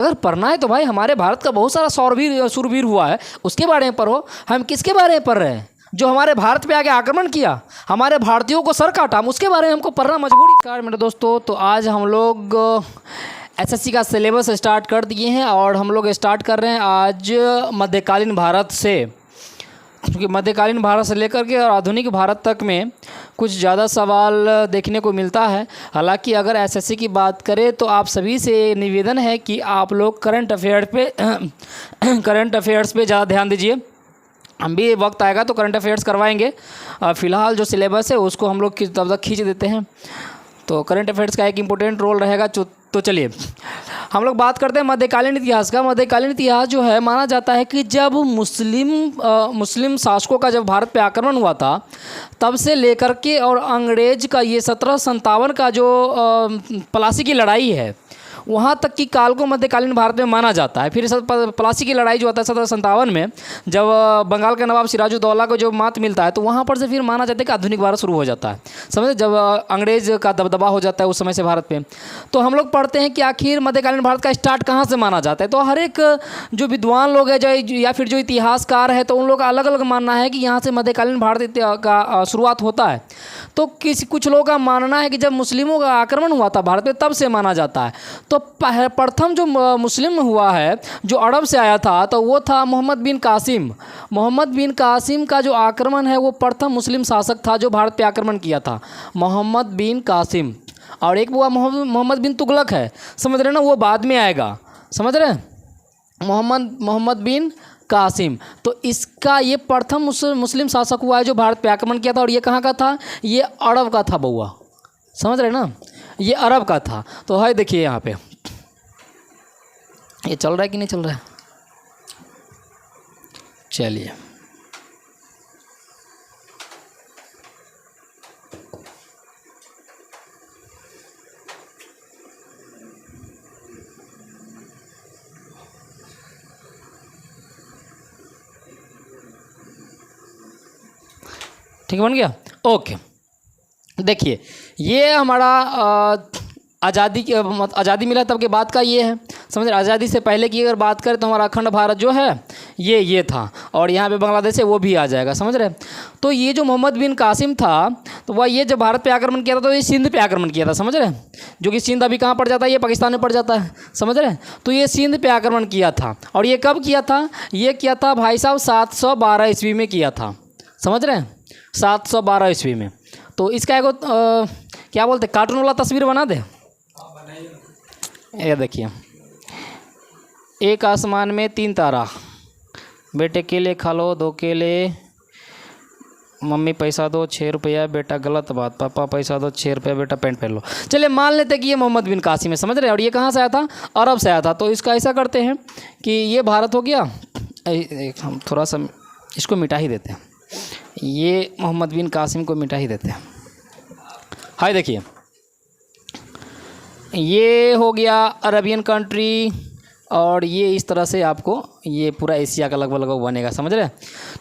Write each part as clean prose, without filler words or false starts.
अगर पढ़ना है तो भाई हमारे भारत का बहुत सारा शूरवीर हुआ है, उसके बारे में पढ़ो। हम किसके बारे में पढ़ रहे हैं? जो हमारे भारत पे आके आक्रमण किया, हमारे भारतीयों को सर काटा, उसके बारे में हमको पढ़ना मजबूरी। नमस्कार मेरे दोस्तों, तो आज हम लोग एसएससी का सिलेबस स्टार्ट कर दिए हैं और हम लोग स्टार्ट कर रहे हैं आज मध्यकालीन भारत से, क्योंकि मध्यकालीन भारत से लेकर के और आधुनिक भारत तक में कुछ ज़्यादा सवाल देखने को मिलता है। हालांकि अगर एसएससी की बात करें तो आप सभी से निवेदन है कि आप लोग करंट अफेयर्स पे ज़्यादा ध्यान दीजिए। हम भी वक्त आएगा तो करंट अफेयर्स करवाएंगे। फ़िलहाल जो सिलेबस है उसको हम लोग तब तक खींच देते हैं, तो करंट अफेयर्स का एक इम्पोर्टेंट रोल रहेगा। तो चलिए हम लोग बात करते हैं मध्यकालीन इतिहास का। मध्यकालीन इतिहास जो है, माना जाता है कि जब मुस्लिम शासकों का जब भारत पे आक्रमण हुआ था, तब से लेकर के और अंग्रेज का ये 1757 का जो प्लासी की लड़ाई है, वहाँ तक की काल को मध्यकालीन भारत में माना जाता है। फिर प्लासी की लड़ाई जो होता है 1757 में, जब बंगाल के नवाब सिराजुद्दौला को जो मात मिलता है, तो वहाँ पर से फिर माना जाता है कि आधुनिक भारत शुरू हो जाता है। समझे, जब अंग्रेज का दबदबा हो जाता है उस समय से भारत पे। तो हम लोग पढ़ते हैं कि आखिर मध्यकालीन भारत का स्टार्ट कहाँ से माना जाता है। तो हर एक जो विद्वान लोग हैं जो या फिर जो इतिहासकार है, तो उन लोग का अलग अलग मानना है कि यहाँ से मध्यकालीन भारत का शुरुआत होता है। तो कुछ लोगों का मानना है कि जब मुस्लिमों का आक्रमण हुआ था भारत पे, तब से माना जाता है। तो प्रथम जो मुस्लिम हुआ है जो अरब से आया था, तो वो था मोहम्मद बिन कासिम। मोहम्मद बिन कासिम का जो आक्रमण है, वो प्रथम मुस्लिम शासक था जो भारत पे आक्रमण किया था, मोहम्मद बिन कासिम। और एक वो मोहम्मद बिन तुगलक है, समझ रहे ना, वो बाद में आएगा, समझ रहे हैं, मोहम्मद बिन कासिम। तो इसका ये प्रथम मुस्लिम शासक हुआ है जो भारत पे आक्रमण किया था। और ये कहाँ का था? ये अरब का था बउआ, समझ रहे ना, ये अरब का था। तो है देखिए यहाँ पे ये चल रहा है कि नहीं चल रहा है? चलिए ठीक बन गया, ओके। देखिए ये हमारा आज़ादी मिला तब के बाद का ये है, समझ रहे। आज़ादी से पहले की अगर बात करें तो हमारा अखंड भारत जो है ये था, और यहाँ पे बांग्लादेश है वो भी आ जाएगा, समझ रहे। तो ये जो मोहम्मद बिन कासिम था, तो वह ये जब भारत पे आक्रमण किया था तो ये सिंध पे आक्रमण किया था, समझ रहे, जो कि सिंध अभी कहाँ पड़ जाता है, ये पाकिस्तान में पड़ जाता है, समझ रहे। तो ये सिंध पे आक्रमण किया था। और ये कब किया था? ये किया था भाई साहब 712 ईस्वी में किया था, समझ रहे हैं, 712 ईस्वी में। तो इसका एक क्या बोलते, कार्टून वाला तस्वीर बना दे। ये देखिए, एक आसमान में 3 तारा, बेटे केले खा लो 2 केले, मम्मी पैसा दो 6 रुपया, बेटा गलत बात, पापा पैसा दो 6 रुपया, बेटा पैंट पहन लो। चलिए मान लेते हैं कि ये मोहम्मद बिन कासिम है, समझ रहे हैं। और ये कहाँ से आया था? अरब से आया था। तो इसका ऐसा करते हैं कि ये भारत हो गया, हम थोड़ा सा इसको मिटा ही देते हैं, ये मोहम्मद बिन कासिम को मिटा ही देते हैं। हाय देखिए, ये हो गया अरबियन कंट्री, और ये इस तरह से आपको ये पूरा एशिया का लगभग बनेगा, समझ रहे।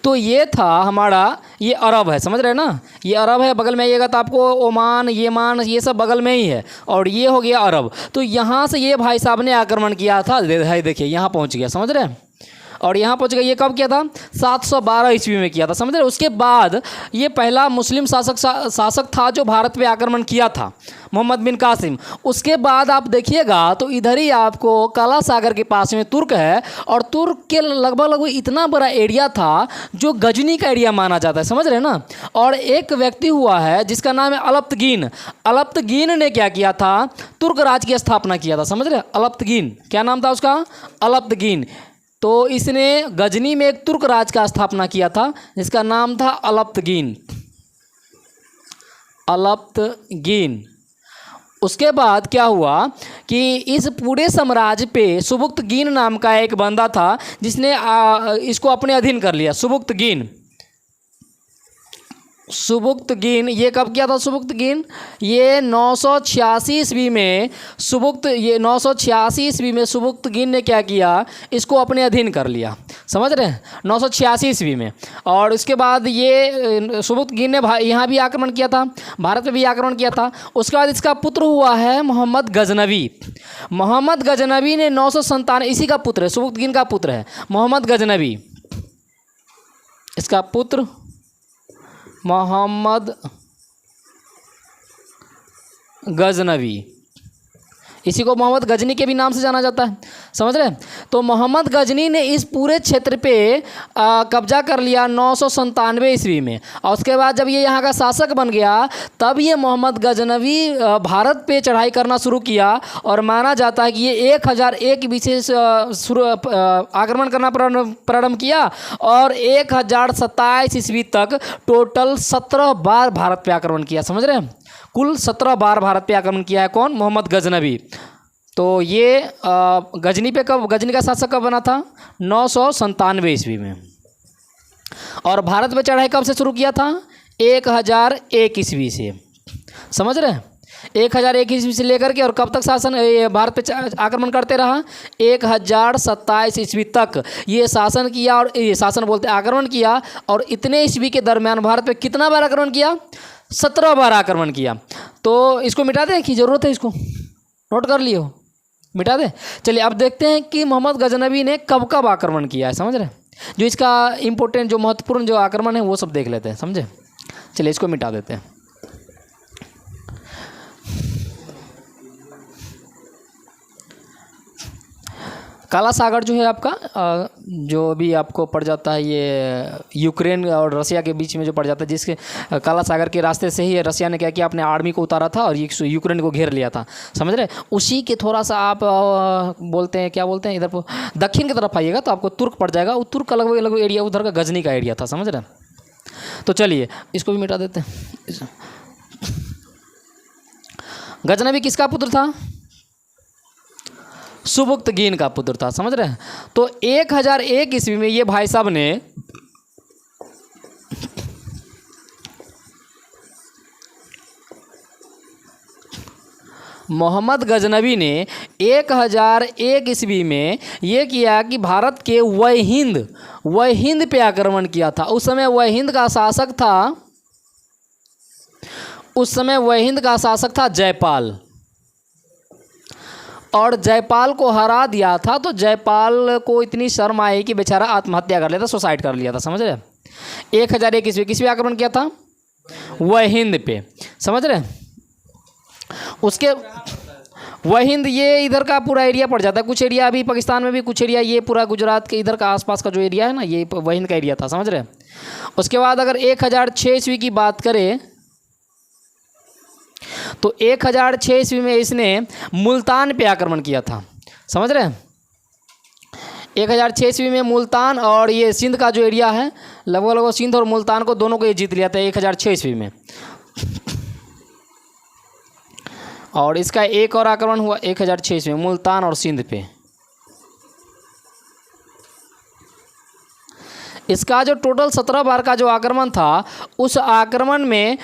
तो ये था हमारा, ये अरब है, समझ रहे ना, ये अरब है। बगल में आइएगा तो आपको ओमान, येमान, ये सब बगल में ही है। और ये हो गया अरब। तो यहाँ से ये भाई साहब ने आक्रमण किया था, देखिए यहाँ पहुँच गया, समझ रहे। और यहाँ पहुँच गया, ये कब किया था? 712 ईस्वी में किया था, समझ रहे। उसके बाद ये पहला मुस्लिम शासक था जो भारत पे आक्रमण किया था, मोहम्मद बिन कासिम। उसके बाद आप देखिएगा तो इधर ही आपको काला सागर के पास में तुर्क है, और तुर्क के लगभग इतना बड़ा एरिया था जो गजनी का एरिया माना जाता है, समझ रहे ना। और एक व्यक्ति हुआ है जिसका नाम है अलप्तगीन। अलप्तगीन ने क्या किया था? तुर्क राज की स्थापना किया था, समझ रहे। अलप्तगीन, क्या नाम था उसका? अलप्तगीन। तो इसने गजनी में एक तुर्क राज का स्थापना किया था जिसका नाम था अलप्तगीन। अलप्तगीन। उसके बाद क्या हुआ कि इस पूरे साम्राज्य पे सुबुक्तगीन नाम का एक बंदा था जिसने इसको अपने अधीन कर लिया। सुबुक्तगीन ये कब किया था? सुबुक्तगीन ये 986 ईस्वी में 986 ईस्वी में सुबुक्तगीन ने क्या किया? इसको अपने अधीन कर लिया, समझ रहे हैं, 986 ईस्वी में। और उसके बाद ये सुबुक्तगीन ने यहाँ भी आक्रमण किया था, भारत में भी आक्रमण किया था। उसके बाद इसका पुत्र हुआ है मोहम्मद गजनवी। मोहम्मद गजनवी ने 997, इसी का पुत्र है, सुबुक्तगीन का पुत्र है मोहम्मद गजनवी। इसका पुत्र मोहम्मद गजनवी, इसी को मोहम्मद गजनी के भी नाम से जाना जाता है, समझ रहे हैं। तो मोहम्मद गजनी ने इस पूरे क्षेत्र पे कब्जा कर लिया 997 ईस्वी में। और उसके बाद जब ये यहाँ का शासक बन गया तब ये मोहम्मद गजनवी भारत पे चढ़ाई करना शुरू किया। और माना जाता है कि ये 1001 विशेष आक्रमण करना प्रारंभ किया और 1027 ईस्वी तक टोटल 17 बार भारत पे आक्रमण किया, समझ रहे हैं। कुल 17 बार भारत पे आक्रमण किया है कौन? मोहम्मद गजनवी। तो ये गजनी का शासक कब बना था? 997 ईस्वी में। और भारत पे चढ़ाई कब से शुरू किया था? 1001 ईस्वी से, समझ रहे हैं। 1001 ईस्वी से लेकर के और कब तक शासन भारत पे आक्रमण करते रहा? 1027 ईस्वी तक ये शासन किया। और ये शासन बोलते आक्रमण किया। और इतने ईस्वी के दरमियान भारत पे कितना बार आक्रमण किया? 17 बार आक्रमण किया। तो इसको मिटा दें कि ज़रूरत है? इसको नोट कर लियो, मिटा दें। चलिए अब देखते हैं कि मोहम्मद गजनवी ने कब कब आक्रमण किया है, समझ रहे हैं। जो इसका इम्पोर्टेंट, जो महत्वपूर्ण जो आक्रमण है वो सब देख लेते हैं, समझे। चलिए इसको मिटा देते हैं। काला सागर जो है आपका, जो भी आपको पड़ जाता है, ये यूक्रेन और रसिया के बीच में जो पड़ जाता है, जिसके काला सागर के रास्ते से ही रसिया ने क्या किया, अपने आर्मी को उतारा था और ये यूक्रेन को घेर लिया था, समझ रहे। उसी के थोड़ा सा आप बोलते हैं, क्या बोलते हैं, इधर दक्षिण की तरफ आइएगा तो आपको तुर्क पड़ जाएगा। वो तुर्क का लगभग एरिया उधर का गजनी का एरिया था, समझ रहे। तो चलिए इसको भी मिटा देते हैं। गजनवी किसका पुत्र था? सुबुक्तगीन का पुत्र था, समझ रहे हैं। तो 1001 ईस्वी में ये भाई साहब ने मोहम्मद गजनवी ने 1001 ईस्वी में ये किया कि भारत के वहिंद पे आक्रमण किया था। उस समय वहिंद का शासक था जयपाल। और जयपाल को हरा दिया था। तो जयपाल को इतनी शर्म आई कि बेचारा आत्महत्या कर लिया था, सुसाइड कर लिया था, समझ रहे। 1001 ईस्वी किस पे आक्रमण किया था? वहिंद पे, समझ रहे। उसके वहिंद ये इधर का पूरा एरिया पड़ जाता है, कुछ एरिया अभी पाकिस्तान में भी, कुछ एरिया ये पूरा गुजरात के इधर का आसपास का जो एरिया है ना, ये वहिंद का एरिया था, समझ रहे। उसके बाद अगर 1006 ईस्वी की बात करें तो 1006 ईस्वी में इसने मुल्तान पे आक्रमण किया था, समझ रहे हैं। 1006 ईस्वी में मुल्तान और ये सिंध का जो एरिया है, लगभग सिंध और मुल्तान को दोनों को ये जीत लिया था 1006 ईस्वी में। और इसका एक और आक्रमण हुआ 1006 ईस्वी में मुल्तान और सिंध पे। इसका जो टोटल 17 बार का जो आक्रमण था, उस आक्रमण में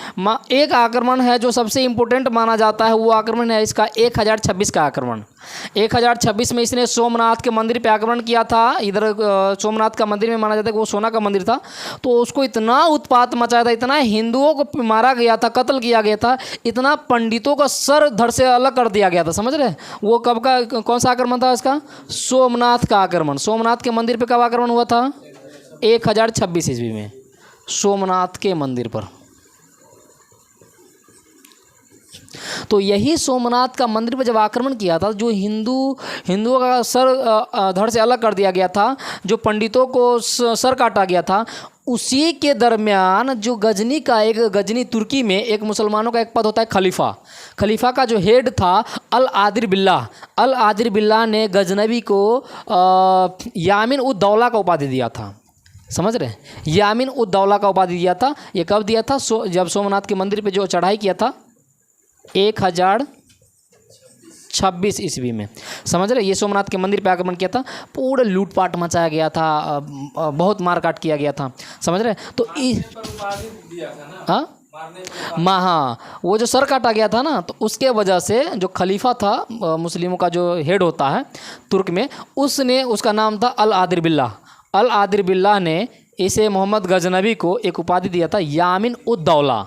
एक आक्रमण है जो सबसे इम्पोर्टेंट माना जाता है, वो आक्रमण है इसका 1026 का आक्रमण। 1026 में इसने सोमनाथ के मंदिर पे आक्रमण किया था। इधर सोमनाथ का मंदिर में माना जाता है कि वो सोना का मंदिर था। तो उसको इतना उत्पात मचाया था, इतना हिंदुओं को मारा गया था, कत्ल किया गया था, इतना पंडितों का सर धड़ से अलग कर दिया गया था, समझ रहे। वो कब का, कौन सा आक्रमण था इसका? सोमनाथ का आक्रमण। सोमनाथ के मंदिर पर कब आक्रमण हुआ था? 1026 ईस्वी में सोमनाथ के मंदिर पर। तो यही सोमनाथ का मंदिर पर जब आक्रमण किया था, जो हिंदुओं का सर धड़ से अलग कर दिया गया था, जो पंडितों को सर काटा गया था, उसी के दरमियान जो गजनी तुर्की में एक मुसलमानों का एक पद होता है खलीफा का जो हेड था अल आदिर बिल्ला ने गजनवी को यामिन उद दौला का उपाधि दिया था, समझ रहे। यामिन उद दौला का उपाधि दिया था। ये कब दिया था? जब सोमनाथ के मंदिर पे जो चढ़ाई किया था 1026 ईस्वी में, समझ रहे। ये सोमनाथ के मंदिर पे आक्रमण किया था, पूरा लूटपाट मचाया गया था, बहुत मारकाट किया गया था, समझ रहे। तो हाँ, वो जो सर काटा गया था ना, तो उसके वजह से जो खलीफा था मुस्लिमों का जो हेड होता है तुर्क में, उसका नाम था अल आदिर बिल्ला। अल आदिर बिल्ला ने इसे मोहम्मद गजनबी को एक उपाधि दिया था, यामिन उद दौला।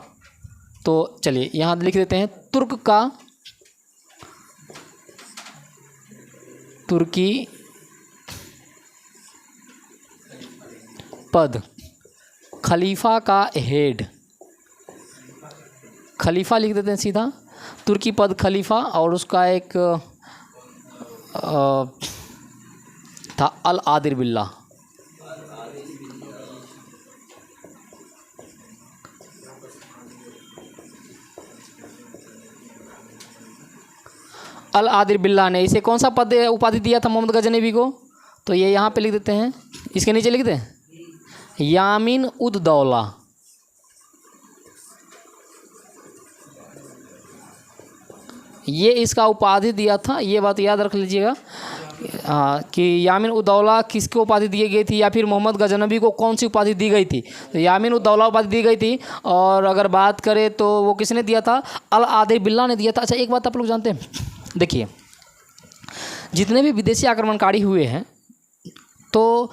तो चलिए यहाँ लिख देते हैं, तुर्की पद खलीफा का हेड, खलीफा लिख देते हैं सीधा, तुर्की पद खलीफा, और उसका एक था अल आदिर बिल्ला। अल आदिर बिल्ला ने इसे कौन सा पद उपाधि दिया था मोहम्मद गजनबी को? तो ये यहाँ पे लिख देते हैं, इसके नीचे लिख दें यामिन उद दौला। ये इसका उपाधि दिया था, ये बात याद रख लीजिएगा कि यामिन उद दौला किसको उपाधि दी गई थी, या फिर मोहम्मद गजनबी को कौन सी उपाधि दी गई थी। तो यामिन उद दौला उपाधि दी गई थी, और अगर बात करें तो वो किसने दिया था? अल आदिर बिल्ला ने दिया था। अच्छा, एक बात आप लोग जानते हैं, देखिए जितने भी विदेशी आक्रमणकारी हुए हैं, तो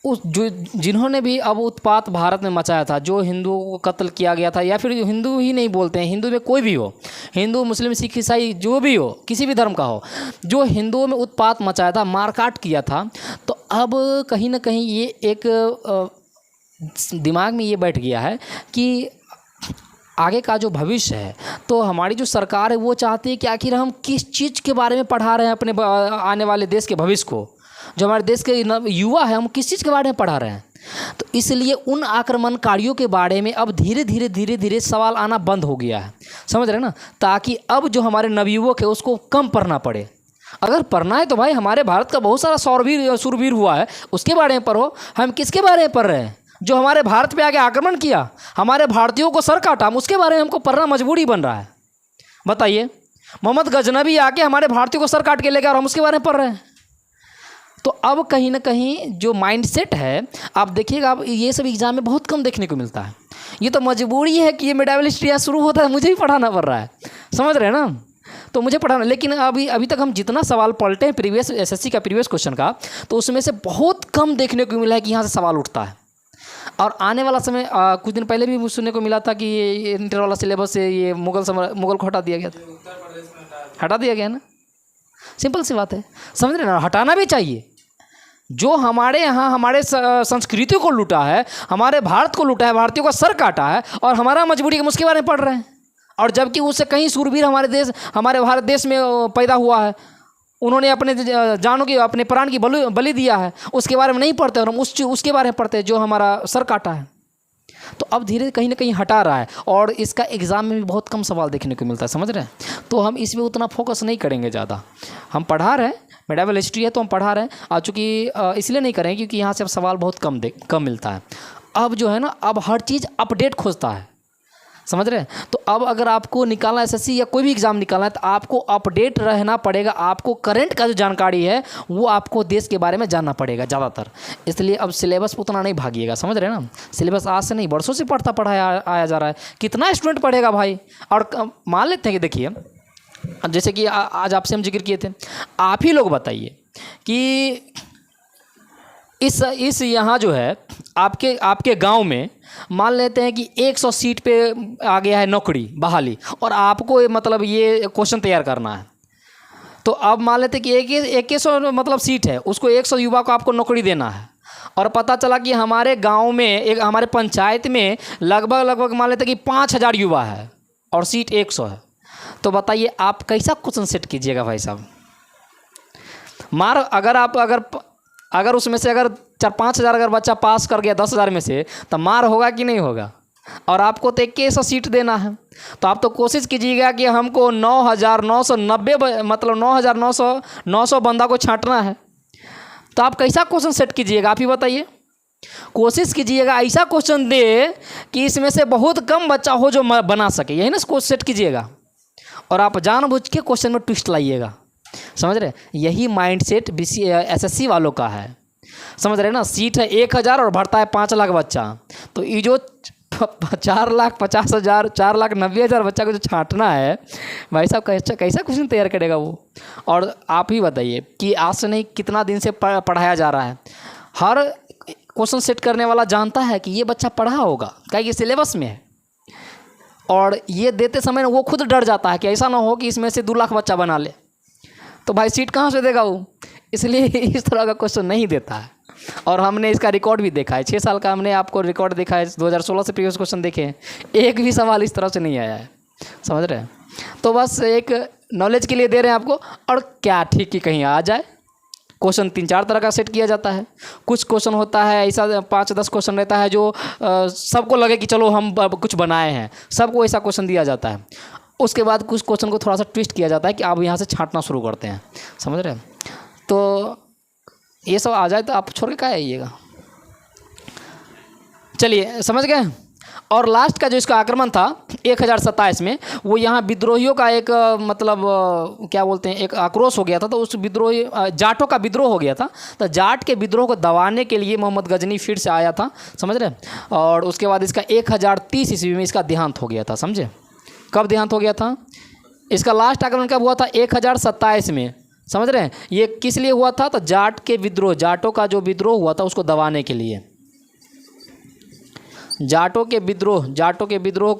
जिन्होंने भी अब उत्पात भारत में मचाया था, जो हिंदुओं को कत्ल किया गया था, या फिर हिंदू ही नहीं बोलते हैं, हिंदू में कोई भी हो, हिंदू मुस्लिम सिख ईसाई जो भी हो, किसी भी धर्म का हो, जो हिंदुओं में उत्पात मचाया था, मारकाट किया था, तो अब कहीं ना कहीं ये एक दिमाग में ये बैठ गया है कि आगे का जो भविष्य है, तो हमारी जो सरकार है वो चाहती है कि आखिर हम किस चीज़ के बारे में पढ़ा रहे हैं अपने आने वाले देश के भविष्य को, जो हमारे देश के युवा है, हम किस चीज़ के बारे में पढ़ा रहे हैं। तो इसलिए उन आक्रमणकारियों के बारे में अब धीरे धीरे सवाल आना बंद हो गया है, समझ रहे हैं ना, ताकि अब जो हमारे नवयुवक है उसको कम पढ़ना पड़े। अगर पढ़ना है तो भाई हमारे भारत का बहुत सारा शूरवीर हुआ है, उसके बारे में पढ़ो। हम किसके बारे में पढ़ रहे हैं? जो हमारे भारत पे आके आक्रमण किया, हमारे भारतीयों को सर काटा, हम उसके बारे में हमको पढ़ना मजबूरी बन रहा है। बताइए, मोहम्मद गजनबी आके हमारे भारतीयों को सर काट के ले गया और हम उसके बारे में पढ़ रहे हैं। तो अब कहीं ना कहीं जो माइंडसेट है, आप देखिएगा, आप ये सब एग्जाम में बहुत कम देखने को मिलता है। ये तो मजबूरी है कि ये मेडावलिस्ट यहाँ शुरू होता है, मुझे ही पढ़ाना पड़ रहा है, समझ रहे हैं ना, तो मुझे पढ़ाना। लेकिन अभी तक हम जितना सवाल पलटे हैं प्रीवियस एसएससी का प्रीवियस क्वेश्चन का, तो उसमें से बहुत कम देखने को मिला है कि यहाँ से सवाल उठता है। और आने वाला समय कुछ दिन पहले भी सुनने को मिला था कि ये इंटर वाला सिलेबस से ये मुगल को हटा दिया गया था, हटा दिया गया ना। सिंपल सी बात है, समझ रहे ना, हटाना भी चाहिए। जो हमारे यहाँ हमारे संस्कृति को लूटा है, हमारे भारत को लूटा है, भारतीयों का सर काटा है, और हमारा मजबूरी के उसके बारे में पढ़ रहे हैं। और जबकि उससे कहीं शूरवीर हमारे भारत देश में पैदा हुआ है, उन्होंने अपने जानों की, अपने प्राण की बलि दिया है, उसके बारे में नहीं पढ़ते, और हम उसके बारे में पढ़ते हैं जो हमारा सर काटा है। तो अब धीरे कहीं ना कहीं हटा रहा है, और इसका एग्ज़ाम में भी बहुत कम सवाल देखने को मिलता है, समझ रहे हैं। तो हम इसमें उतना फोकस नहीं करेंगे ज़्यादा। हम पढ़ा रहे हैं, मेडावल हिस्ट्री है तो हम पढ़ा रहे हैं, चूँकि इसलिए नहीं करेंगे क्योंकि यहाँ से अब सवाल बहुत कम मिलता है। अब जो है ना, अब हर चीज़ अपडेट खोजता है, समझ रहे हैं। तो अब अगर आपको निकालना एसएससी या कोई भी एग्ज़ाम निकालना है, तो आपको अपडेट रहना पड़ेगा। आपको करंट का जो जानकारी है वो आपको देश के बारे में जानना पड़ेगा ज़्यादातर। इसलिए अब सिलेबस उतना नहीं भागिएगा, समझ रहे हैं ना। सिलेबस आज से नहीं, बरसों से पढ़ाया आया जा रहा है। कितना स्टूडेंट पढ़ेगा भाई। और मान लेते हैं कि देखिए, जैसे कि आज आपसे हम जिक्र किए थे, आप ही लोग बताइए कि इस यहाँ जो है आपके गांव में मान लेते हैं कि 100 सीट पे आ गया है नौकरी बहाली, और आपको मतलब ये क्वेश्चन तैयार करना है। तो अब मान लेते हैं कि 100 मतलब सीट है, उसको 100 युवा को आपको नौकरी देना है, और पता चला कि हमारे गांव में हमारे पंचायत में लगभग मान लेते हैं कि 5000 युवा है और सीट 100 है। तो बताइए आप कैसा क्वेश्चन सेट कीजिएगा भाई साहब। अगर उसमें से अगर 4-5 हज़ार अगर बच्चा पास कर गया 10,000 में से, तो मार होगा कि नहीं होगा। और आपको तो 100 सीट देना है, तो आप तो कोशिश कीजिएगा कि हमको 9,990 मतलब 9,900 बंदा को छांटना है। तो आप कैसा क्वेश्चन सेट कीजिएगा, आप ही बताइए। कोशिश कीजिएगा ऐसा क्वेश्चन दे कि इसमें से बहुत कम बच्चा हो जो बना सके, यही ना क्वेश्चन सेट कीजिएगा। और आप जानबूझ के क्वेश्चन में ट्विस्ट लाइएगा, समझ रहे। यही माइंडसेट एसएससी वालों का है, समझ रहे ना। सीट है 1,000 और भरता है 5 लाख बच्चा, तो ये जो 4,50,000 4,90,000 बच्चा को जो छांटना है भाई साहब, कैसा कैसा क्वेश्चन तैयार करेगा वो। और आप ही बताइए कि आज से नहीं कितना दिन से पढ़ाया जा रहा है। हर क्वेश्चन सेट करने वाला जानता है कि ये बच्चा पढ़ा होगा, क्या ये सिलेबस में है। और ये देते समय वो खुद डर जाता है कि ऐसा ना हो कि इसमें से 2 लाख बच्चा बना ले, तो भाई सीट कहाँ से देगा वो। इसलिए इस तरह का क्वेश्चन नहीं देता है। और हमने इसका रिकॉर्ड भी देखा है, 6 साल का हमने आपको रिकॉर्ड देखा है, 2016 से प्रीवियस क्वेश्चन देखे हैं, एक भी सवाल इस तरह से नहीं आया है, समझ रहे हैं। तो बस एक नॉलेज के लिए दे रहे हैं आपको। और क्या ठीक कि कहीं आ जाए। क्वेश्चन 3-4 तरह का सेट किया जाता है। कुछ क्वेश्चन होता है ऐसा 5-10 क्वेश्चन रहता है जो सबको लगे कि चलो हम कुछ बनाए हैं, सबको ऐसा क्वेश्चन दिया जाता है। उसके बाद कुछ क्वेश्चन को थोड़ा सा ट्विस्ट किया जाता है कि आप यहाँ से छांटना शुरू करते हैं, समझ रहे हैं। तो ये सब आ जाए तो आप छोड़ के क्या आइएगा। चलिए समझ गए। और लास्ट का जो इसका आक्रमण था 1027 में, वो यहाँ विद्रोहियों का एक मतलब क्या बोलते हैं, एक आक्रोश हो गया था। तो उस विद्रोही जाटों का विद्रोह हो गया था। तो जाट के विद्रोह को दबाने के लिए मोहम्मद गजनी फिर से आया था, समझ रहे। और उसके बाद इसका 1030 ईस्वी में इसका देहांत हो गया था, समझे। कब देहांत हो गया था इसका? लास्ट आक्रमण कब हुआ था? 1027 में, समझ रहे हैं। ये किस लिए हुआ था? तो जाट के विद्रोह, जाटों का जो विद्रोह हुआ था उसको दबाने के लिए, जाटों के विद्रोह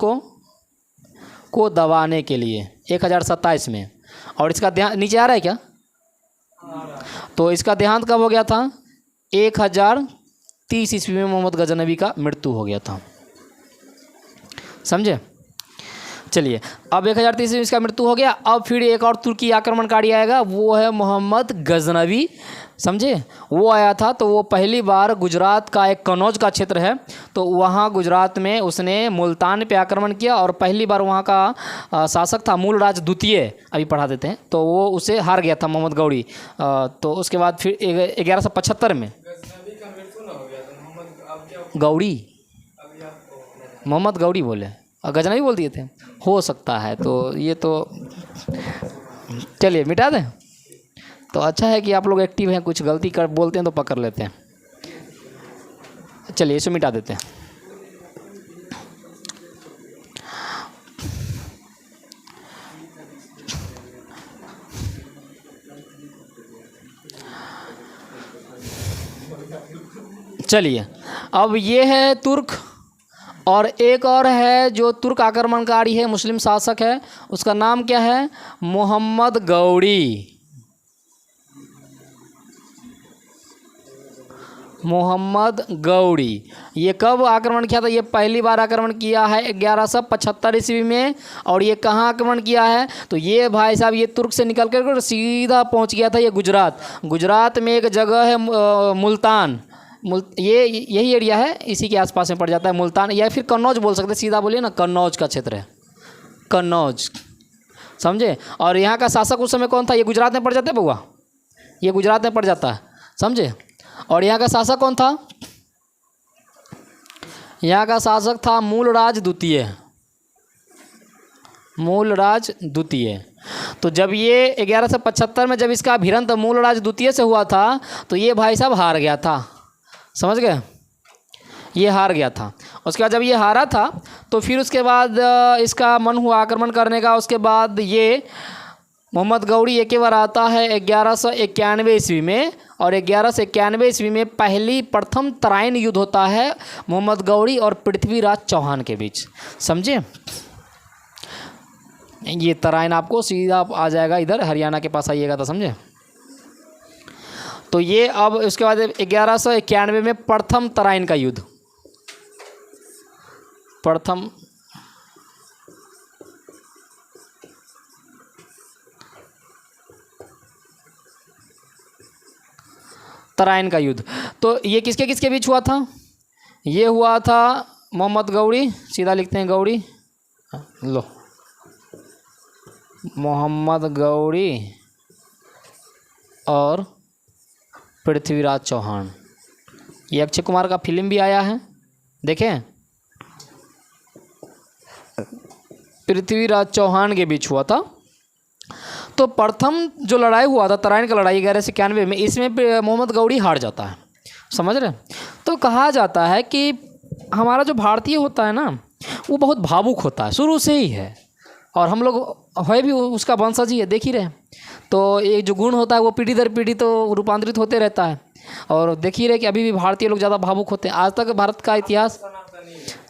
को दबाने के लिए 1027 में। और इसका देहांत नीचे आ रहा है क्या? तो इसका देहांत कब हो गया था? 1030 ईस्वी में मोहम्मद गजनवी का मृत्यु हो गया था, समझे। चलिए, अब 1030 में इसका मृत्यु हो गया। अब फिर एक और तुर्की आक्रमणकारी आएगा, वो है मोहम्मद गजनवी, समझे। वो आया था तो वो पहली बार गुजरात का एक कन्नौज का क्षेत्र है, तो वहाँ गुजरात में उसने मुल्तान पे आक्रमण किया। और पहली बार वहाँ का शासक था मूलराज द्वितीय, अभी पढ़ा देते हैं, तो वो उसे हार गया था मोहम्मद गौरी। तो उसके बाद फिर 1175 में मोहम्मद गौरी बोले, गजनवी बोल दिए थे, हो सकता है। तो ये तो चलिए मिटा दें। तो अच्छा है कि आप लोग एक्टिव हैं, कुछ गलती कर बोलते हैं तो पकड़ लेते हैं। चलिए इसे मिटा देते हैं। चलिए, अब ये है तुर्क। और एक और है जो तुर्क आक्रमणकारी है, मुस्लिम शासक है, उसका नाम क्या है? मोहम्मद गौरी। मोहम्मद गौरी ये कब आक्रमण किया था? ये पहली बार आक्रमण किया है 1175 ईस्वी में। और ये कहाँ आक्रमण किया है? तो ये भाई साहब ये तुर्क से निकल कर सीधा पहुँच गया था ये गुजरात। गुजरात में एक जगह है मुल्तान, ये यही एरिया है, इसी के आसपास में पड़ जाता है मुल्तान, या फिर कन्नौज बोल सकते हैं, सीधा बोलिए ना, कन्नौज का क्षेत्र है, कन्नौज, समझे। और यहाँ का शासक उस समय कौन था? ये गुजरात में पड़ जाता है बउआ, ये गुजरात में पड़ जाता है, समझे। और यहाँ का शासक कौन था? यहाँ का शासक था मूलराज द्वितीय, मूलराज द्वितीय। तो जब ये 1175 में जब इसका भिड़ंत मूलराज द्वितीय से हुआ था, तो ये भाई साहब हार गया था, समझ गए, ये हार गया था। उसके बाद जब ये हारा था तो फिर उसके बाद इसका मन हुआ आक्रमण करने का। उसके बाद ये मोहम्मद गौरी एक बार आता है 1191 ईस्वी में। और 1191 ईस्वी में प्रथम तराइन युद्ध होता है मोहम्मद गौरी और पृथ्वीराज चौहान के बीच, समझे। ये तराइन आपको सीधा आ जाएगा इधर हरियाणा के पास आइएगा तो, समझे। तो ये अब उसके बाद 1191 में प्रथम तराइन का युद्ध, प्रथम तराइन का युद्ध। तो ये किसके किसके बीच हुआ था? ये हुआ था मोहम्मद गौरी, सीधा लिखते हैं गौरी, लो, मोहम्मद गौरी और पृथ्वीराज चौहान। ये अक्षय कुमार का फिल्म भी आया है, देखें। पृथ्वीराज चौहान के बीच हुआ था। तो प्रथम जो लड़ाई हुआ था तराइन का लड़ाई 1191 में, इसमें मोहम्मद गौरी हार जाता है, समझ रहे। तो कहा जाता है कि हमारा जो भारतीय होता है ना, वो बहुत भावुक होता है, शुरू से ही है, और हम लोग है भी उसका वंशज ही है, देख ही रहे। तो ये जो गुण होता है वो पीढ़ी दर पीढ़ी तो रूपांतरित होते रहता है। और देख ही रहे कि अभी भी भारतीय लोग ज़्यादा भावुक होते हैं। आज तक भारत का इतिहास,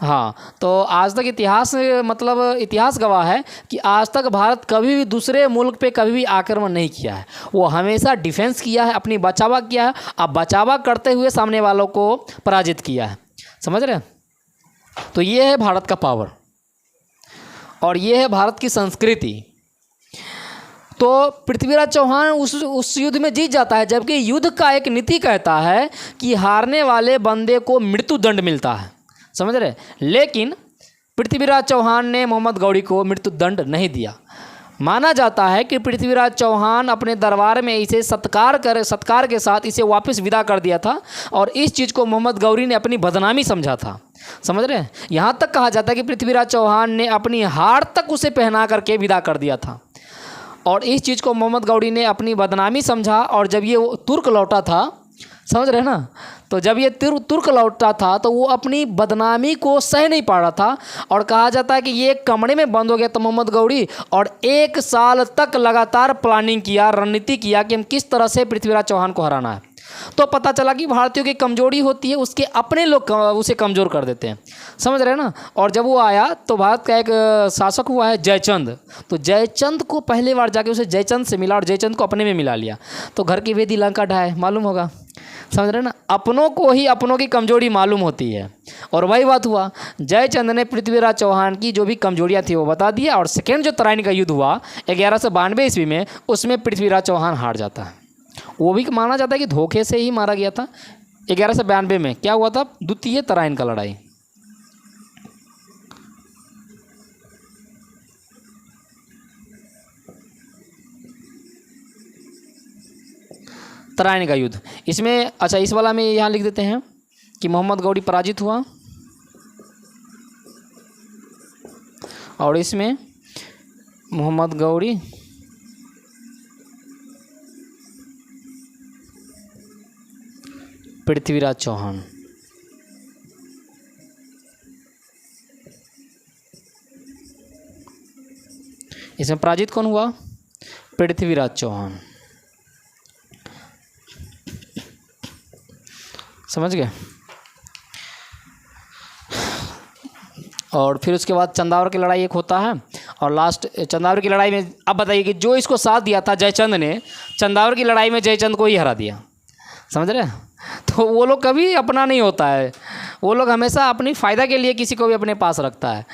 हाँ, तो आज तक इतिहास मतलब इतिहास गवाह है कि आज तक भारत कभी भी दूसरे मुल्क पे कभी भी आक्रमण नहीं किया है। वो हमेशा डिफेंस किया है, अपनी बचावा किया है, अब बचावा करते हुए सामने वालों को पराजित किया है। समझ रहे हैं? तो ये है भारत का पावर, और ये है भारत की संस्कृति। तो पृथ्वीराज चौहान उस युद्ध में जीत जाता है, जबकि युद्ध का एक नीति कहता है कि हारने वाले बंदे को मृत्यु दंड मिलता है। समझ रहे? लेकिन पृथ्वीराज चौहान ने मोहम्मद गौरी को मृत्यु दंड नहीं दिया। माना जाता है कि पृथ्वीराज चौहान अपने दरबार में इसे सत्कार के साथ इसे वापस विदा कर दिया था, और इस चीज़ को मोहम्मद गौरी ने अपनी बदनामी समझा था। समझ रहे हैं? यहाँ तक कहा जाता है कि पृथ्वीराज चौहान ने अपनी हार तक उसे पहना करके विदा कर दिया था, और इस चीज़ को मोहम्मद गौरी ने अपनी बदनामी समझा। और जब ये तुर्क लौटा था, समझ रहे हैं ना, तो जब ये तुर्क लौटा था तो वो अपनी बदनामी को सह नहीं पा रहा था, और कहा जाता है कि ये एक कमरे में बंद हो गया था मोहम्मद गौरी, और 1 साल तक लगातार प्लानिंग किया, रणनीति किया कि हम किस तरह से पृथ्वीराज चौहान को हराना है। तो पता चला कि भारतीयों की कमजोरी होती है, उसके अपने लोग उसे कमज़ोर कर देते हैं। समझ रहे हैं ना? और जब वो आया तो भारत का एक शासक हुआ है जयचंद, तो जयचंद को पहली बार जाके उसे जयचंद से मिला और जयचंद को अपने में मिला लिया। तो घर की वेदी लंका ढाए, मालूम होगा। समझ रहे हैं ना? अपनों को ही अपनों की कमजोरी मालूम होती है, और वही बात हुआ। जयचंद ने पृथ्वीराज चौहान की जो भी कमजोरियाँ थी वो बता दिया, और सेकेंड जो तराइन का युद्ध हुआ 1192 ईस्वी में, उसमें पृथ्वीराज चौहान हार जाता है। वो भी माना जाता है कि धोखे से ही मारा गया था। 1192 में क्या हुआ था? द्वितीय तराइन का लड़ाई। तराइन का युद्ध। इसमें अच्छा, इस वाला में यहाँ लिख देते हैं कि मोहम्मद गौरी पराजित हुआ, और इसमें मोहम्मद गौरी पृथ्वीराज चौहान। इसमें पराजित कौन हुआ? पृथ्वीराज चौहान। समझ गए? और फिर उसके बाद चंदावर की लड़ाई एक होता है, और लास्ट चंदावर की लड़ाई में अब बताइए कि जो इसको साथ दिया था जयचंद ने, चंदावर की लड़ाई में जयचंद को ही हरा दिया। समझ रहे हैं? तो वो लोग कभी अपना नहीं होता है, वो लोग हमेशा अपनी फ़ायदा के लिए किसी को भी अपने पास रखता है।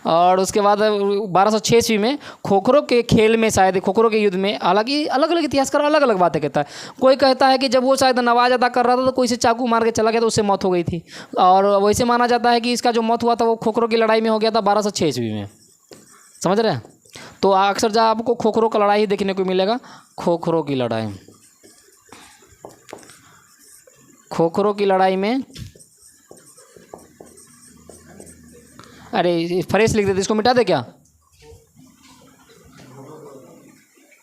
और उसके बाद 1206 ईस्वी में खोखरो के खेल में, शायद खोखरो के युद्ध में, हालांकि अलग अलग इतिहासकार अलग अलग बातें कहता है। कोई कहता है कि जब वो शायद नमाज अदा कर रहा था तो कोई से चाकू मार के चला गया तो उससे मौत हो गई थी, और वैसे माना जाता है कि इसका जो मौत हुआ था वो खोखरो की लड़ाई में हो गया था 1206 ईस्वी में। समझ रहे हैं? तो अक्सर जहाँ आपको खोखरो का लड़ाई ही देखने को मिलेगा, खोखरो की लड़ाई। खोखरो की लड़ाई में, अरे फ्रेश लिख देते, इसको मिटा दे क्या?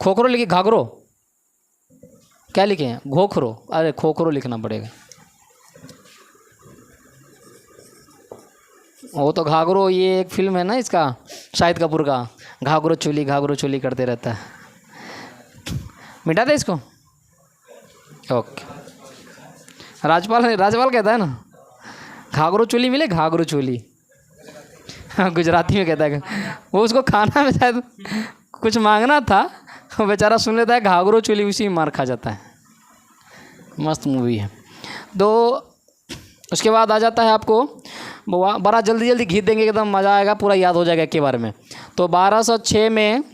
खोखरो लिखिए, घाघरो क्या लिखे हैं? घोखरो, अरे खोखरो लिखना पड़ेगा। वो तो घाघरो, ये एक फिल्म है ना इसका, शाहिद कपूर का, घाघरो चोली करते रहता है। मिटा दे इसको। ओके, राजपाल कहता है ना, घाघरो चोली मिले, घाघरो चोली। गुजराती में कहता है। वो उसको खाना में शायद कुछ मांगना था, बेचारा सुन लेता है घाघरो चोली, उसी में मार खा जाता है। मस्त मूवी है। तो उसके बाद आ जाता है आपको बड़ा जल्दी घीच देंगे, एकदम मज़ा आएगा, पूरा याद हो जाएगा एक के बारे में। तो 1206 में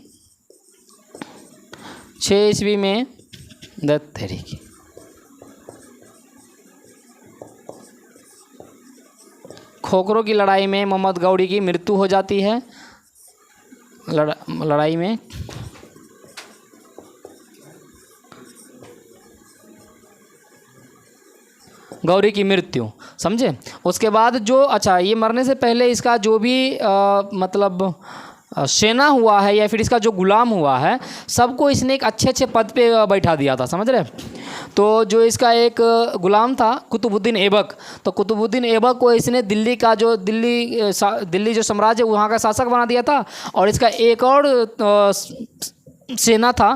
6 ईस्वी में तहरीक खोखरो की लड़ाई में मोहम्मद गौरी की मृत्यु हो जाती है। लड़ाई में गौरी की मृत्यु, समझे? उसके बाद जो, अच्छा, ये मरने से पहले इसका जो भी मतलब सेना हुआ है या फिर इसका जो गुलाम हुआ है, सबको इसने एक अच्छे अच्छे पद पे बैठा दिया था, समझ रहे। तो जो इसका एक गुलाम था कुतुबुद्दीन ऐबक, तो कुतुबुद्दीन ऐबक को इसने दिल्ली का जो दिल्ली जो साम्राज्य वहाँ का शासक बना दिया था। और इसका एक और सेना था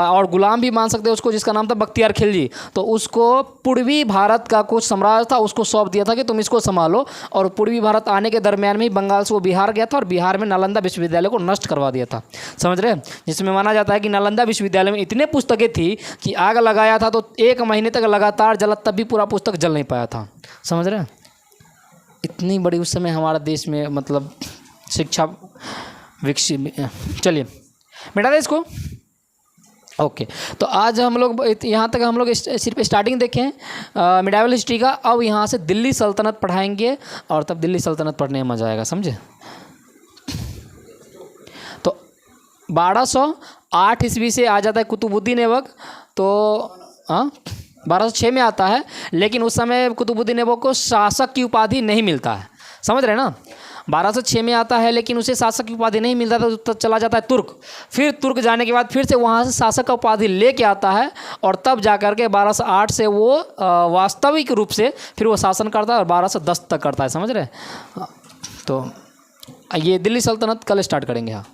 और गुलाम भी मान सकते हैं उसको, जिसका नाम था बख्तियार खिलजी। तो उसको पूर्वी भारत का कुछ साम्राज्य था, उसको सौंप दिया था कि तुम इसको संभालो। और पूर्वी भारत आने के दरमियान में ही बंगाल से वो बिहार गया था और बिहार में नालंदा विश्वविद्यालय को नष्ट करवा दिया था, समझ रहे। जिसमें माना जाता है कि नालंदा विश्वविद्यालय में इतने पुस्तकें थी कि आग लगाया था तो 1 महीने तक लगातार जला, तब भी पूरा पुस्तक जल नहीं पाया था, समझ रहे। इतनी बड़ी उस समय हमारा देश में मतलब शिक्षा विकसित। चलिए मिटा दे इसको। ओके, तो आज हम लोग यहाँ तक हम लोग सिर्फ स्टार्टिंग देखें मिडाइवल हिस्ट्री का। अब यहाँ से दिल्ली सल्तनत पढ़ाएंगे और तब दिल्ली सल्तनत पढ़ने में मज़ा आएगा, समझे। तो 1208 ईस्वी से आ जाता है कुतुबुद्दीन ऐबक। तो 1206 में आता है, लेकिन उस समय कुतुबुद्दीन ऐबक को शासक की उपाधि नहीं मिलता है, समझ रहे ना। 1206 में आता है लेकिन उसे शासक की उपाधि नहीं मिलता, तो चला जाता है तुर्क। फिर तुर्क जाने के बाद फिर से वहाँ से शासक का उपाधि लेके आता है और तब जा कर के 1208 से वो वास्तविक रूप से फिर वो शासन करता है और 1210 तक करता है, समझ रहे। तो ये दिल्ली सल्तनत कल स्टार्ट करेंगे। हाँ।